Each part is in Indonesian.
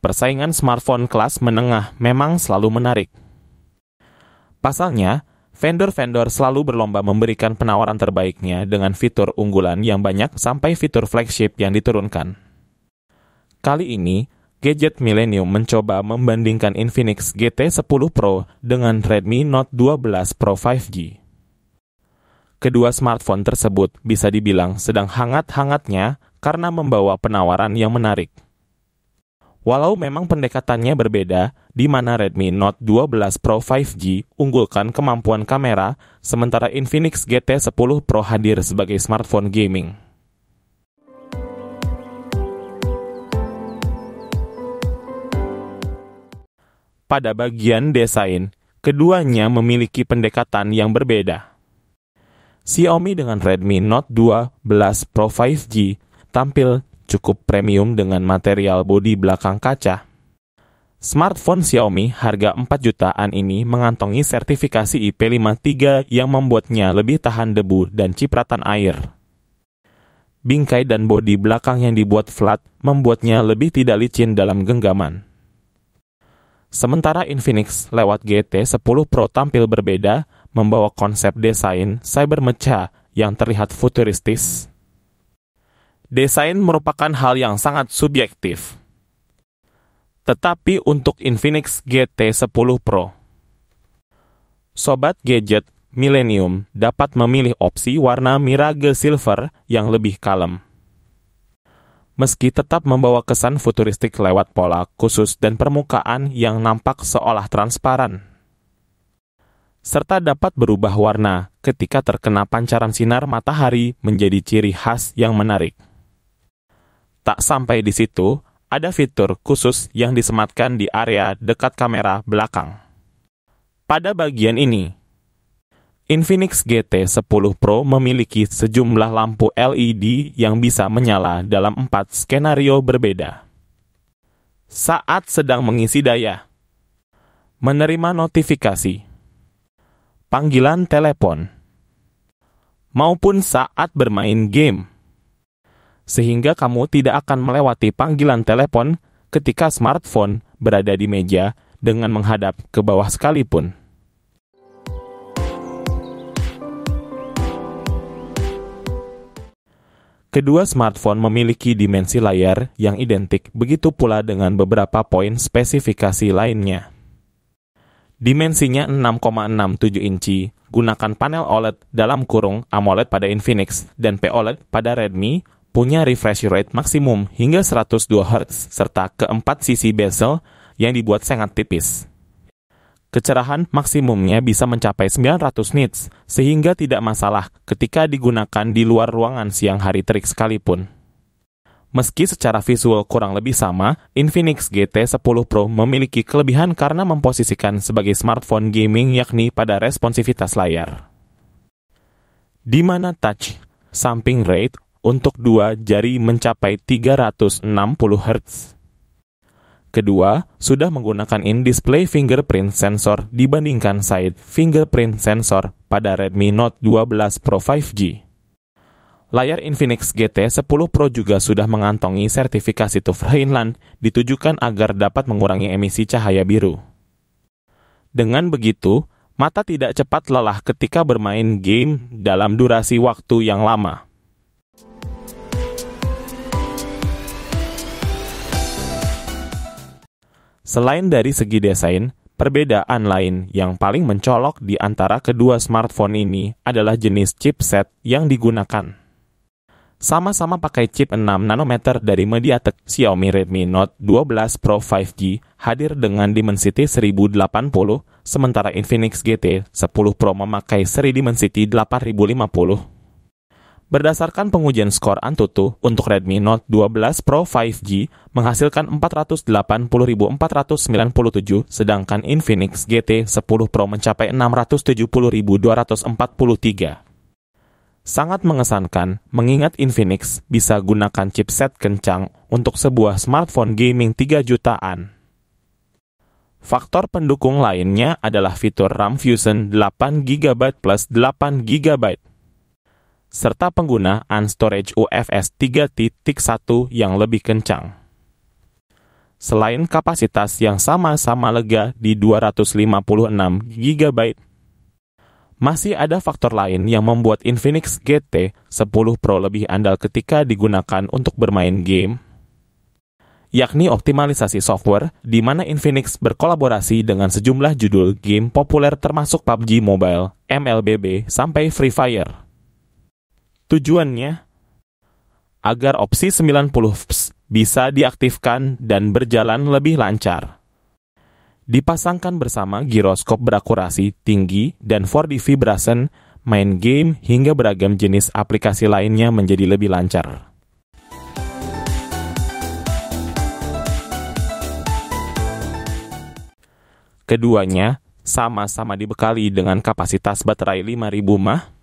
persaingan smartphone kelas menengah memang selalu menarik. Pasalnya, vendor-vendor selalu berlomba memberikan penawaran terbaiknya dengan fitur unggulan yang banyak sampai fitur flagship yang diturunkan. Kali ini, Gadget Millennium mencoba membandingkan Infinix GT 10 Pro dengan Redmi Note 12 Pro 5G. Kedua smartphone tersebut bisa dibilang sedang hangat-hangatnya karena membawa penawaran yang menarik. Walau memang pendekatannya berbeda, di mana Redmi Note 12 Pro 5G unggulkan kemampuan kamera, sementara Infinix GT 10 Pro hadir sebagai smartphone gaming. Pada bagian desain, keduanya memiliki pendekatan yang berbeda. Xiaomi dengan Redmi Note 12 Pro 5G tampil cukup premium dengan material bodi belakang kaca. Smartphone Xiaomi harga 4 jutaan ini mengantongi sertifikasi IP53 yang membuatnya lebih tahan debu dan cipratan air. Bingkai dan bodi belakang yang dibuat flat membuatnya lebih tidak licin dalam genggaman. Sementara Infinix lewat GT 10 Pro tampil berbeda, membawa konsep desain cybermecha yang terlihat futuristis. Desain merupakan hal yang sangat subjektif. Tetapi untuk Infinix GT 10 Pro, Sobat Gadget Millennium dapat memilih opsi warna Mirage Silver yang lebih kalem. Meski tetap membawa kesan futuristik lewat pola khusus dan permukaan yang nampak seolah transparan. Serta dapat berubah warna ketika terkena pancaran sinar matahari menjadi ciri khas yang menarik. Tak sampai di situ, ada fitur khusus yang disematkan di area dekat kamera belakang. Pada bagian ini, Infinix GT 10 Pro memiliki sejumlah lampu LED yang bisa menyala dalam 4 skenario berbeda. Saat sedang mengisi daya, menerima notifikasi, panggilan telepon, maupun saat bermain game. Sehingga kamu tidak akan melewati panggilan telepon ketika smartphone berada di meja dengan menghadap ke bawah sekalipun. Kedua smartphone memiliki dimensi layar yang identik, begitu pula dengan beberapa poin spesifikasi lainnya. Dimensinya 6,67 inci, gunakan panel OLED dalam kurung AMOLED pada Infinix dan POLED pada Redmi, punya refresh rate maksimum hingga 102 Hz, serta keempat sisi bezel yang dibuat sangat tipis. Kecerahan maksimumnya bisa mencapai 900 nits, sehingga tidak masalah ketika digunakan di luar ruangan siang hari terik sekalipun. Meski secara visual kurang lebih sama, Infinix GT 10 Pro memiliki kelebihan karena memposisikan sebagai smartphone gaming yakni pada responsivitas layar. Di mana touch samping rate untuk dua jari mencapai 360 Hz. Kedua, sudah menggunakan in-display fingerprint sensor dibandingkan side fingerprint sensor pada Redmi Note 12 Pro 5G. Layar Infinix GT 10 Pro juga sudah mengantongi sertifikasi TÜV Rheinland ditujukan agar dapat mengurangi emisi cahaya biru. Dengan begitu, mata tidak cepat lelah ketika bermain game dalam durasi waktu yang lama. Selain dari segi desain, perbedaan lain yang paling mencolok di antara kedua smartphone ini adalah jenis chipset yang digunakan. Sama-sama pakai chip 6 nanometer dari MediaTek, Xiaomi Redmi Note 12 Pro 5G hadir dengan Dimensity 1080, sementara Infinix GT 10 Pro memakai seri Dimensity 8050. Berdasarkan pengujian skor Antutu, untuk Redmi Note 12 Pro 5G menghasilkan 480.497, sedangkan Infinix GT 10 Pro mencapai 670.243. Sangat mengesankan, mengingat Infinix bisa gunakan chipset kencang untuk sebuah smartphone gaming 3 jutaan. Faktor pendukung lainnya adalah fitur RAM Fusion 8GB plus 8GB. Serta penggunaan storage UFS 3.1 yang lebih kencang. selain kapasitas yang sama-sama lega di 256 GB. Masih ada faktor lain yang membuat Infinix GT 10 Pro lebih andal ketika digunakan untuk bermain game, yakni optimalisasi software, di mana Infinix berkolaborasi dengan sejumlah judul game populer termasuk PUBG Mobile, MLBB, sampai Free Fire. Tujuannya agar opsi 90 Hz bisa diaktifkan dan berjalan lebih lancar. Dipasangkan bersama giroskop berakurasi tinggi dan 4D vibration, main game hingga beragam jenis aplikasi lainnya menjadi lebih lancar. Keduanya sama-sama dibekali dengan kapasitas baterai 5000 mAh.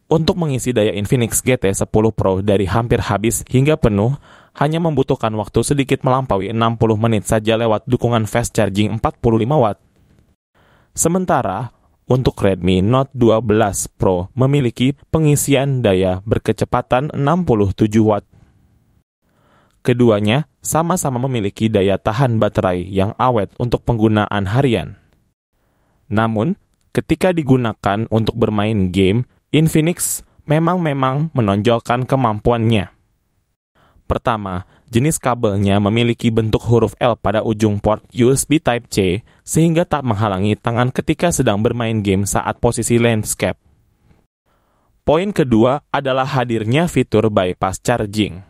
Untuk mengisi daya Infinix GT 10 Pro dari hampir habis hingga penuh, hanya membutuhkan waktu sedikit melampaui 60 menit saja lewat dukungan fast charging 45 watt. Sementara, untuk Redmi Note 12 Pro memiliki pengisian daya berkecepatan 67 watt. Keduanya sama-sama memiliki daya tahan baterai yang awet untuk penggunaan harian. Namun, ketika digunakan untuk bermain game, Infinix memang menonjolkan kemampuannya. Pertama, jenis kabelnya memiliki bentuk huruf L pada ujung port USB Type-C sehingga tak menghalangi tangan ketika sedang bermain game saat posisi landscape. Poin kedua adalah hadirnya fitur bypass charging.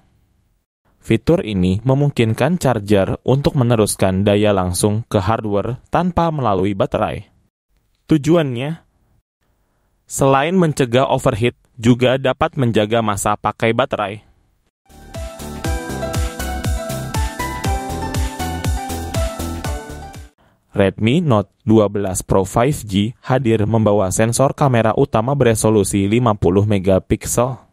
Fitur ini memungkinkan charger untuk meneruskan daya langsung ke hardware tanpa melalui baterai. Tujuannya, selain mencegah overheat, juga dapat menjaga masa pakai baterai. Redmi Note 12 Pro 5G hadir membawa sensor kamera utama beresolusi 50 megapiksel.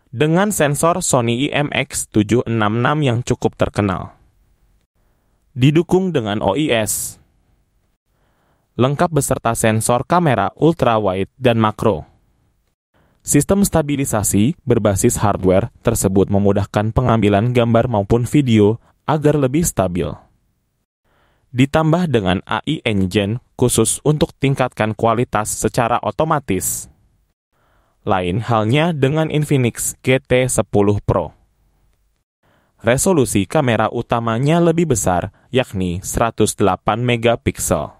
Dengan sensor Sony IMX766 yang cukup terkenal. Didukung dengan OIS. Lengkap beserta sensor kamera ultrawide dan makro. Sistem stabilisasi berbasis hardware tersebut memudahkan pengambilan gambar maupun video agar lebih stabil. Ditambah dengan AI Engine khusus untuk tingkatkan kualitas secara otomatis. Lain halnya dengan Infinix GT 10 Pro. Resolusi kamera utamanya lebih besar, yakni 108 megapiksel.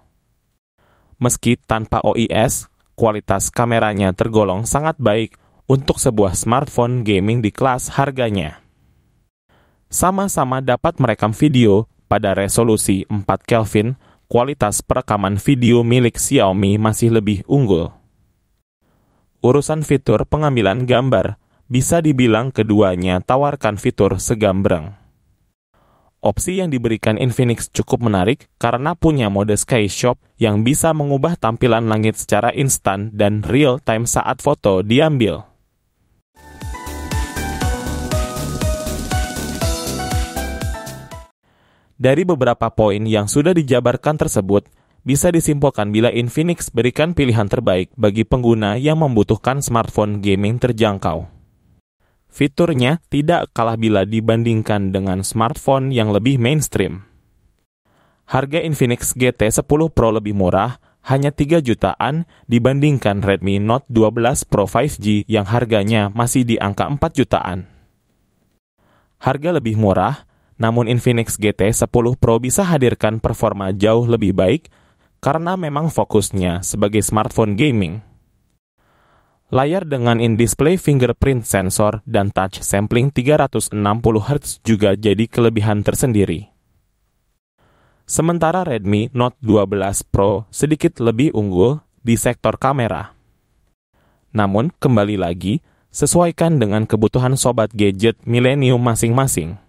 Meski tanpa OIS, kualitas kameranya tergolong sangat baik untuk sebuah smartphone gaming di kelas harganya. Sama-sama dapat merekam video pada resolusi 4 Kelvin, kualitas perekaman video milik Xiaomi masih lebih unggul. Urusan fitur pengambilan gambar, bisa dibilang keduanya tawarkan fitur segambreng. Opsi yang diberikan Infinix cukup menarik karena punya mode Sky Shop yang bisa mengubah tampilan langit secara instan dan real-time saat foto diambil. Dari beberapa poin yang sudah dijabarkan tersebut, bisa disimpulkan bila Infinix berikan pilihan terbaik bagi pengguna yang membutuhkan smartphone gaming terjangkau. Fiturnya tidak kalah bila dibandingkan dengan smartphone yang lebih mainstream. Harga Infinix GT 10 Pro lebih murah, hanya 3 jutaan dibandingkan Redmi Note 12 Pro 5G yang harganya masih di angka 4 jutaan. Harga lebih murah, namun Infinix GT 10 Pro bisa hadirkan performa jauh lebih baik karena memang fokusnya sebagai smartphone gaming. Layar dengan in-display fingerprint sensor dan touch sampling 360 Hz juga jadi kelebihan tersendiri. Sementara Redmi Note 12 Pro sedikit lebih unggul di sektor kamera. Namun, kembali lagi, sesuaikan dengan kebutuhan sobat gadget milenium masing-masing.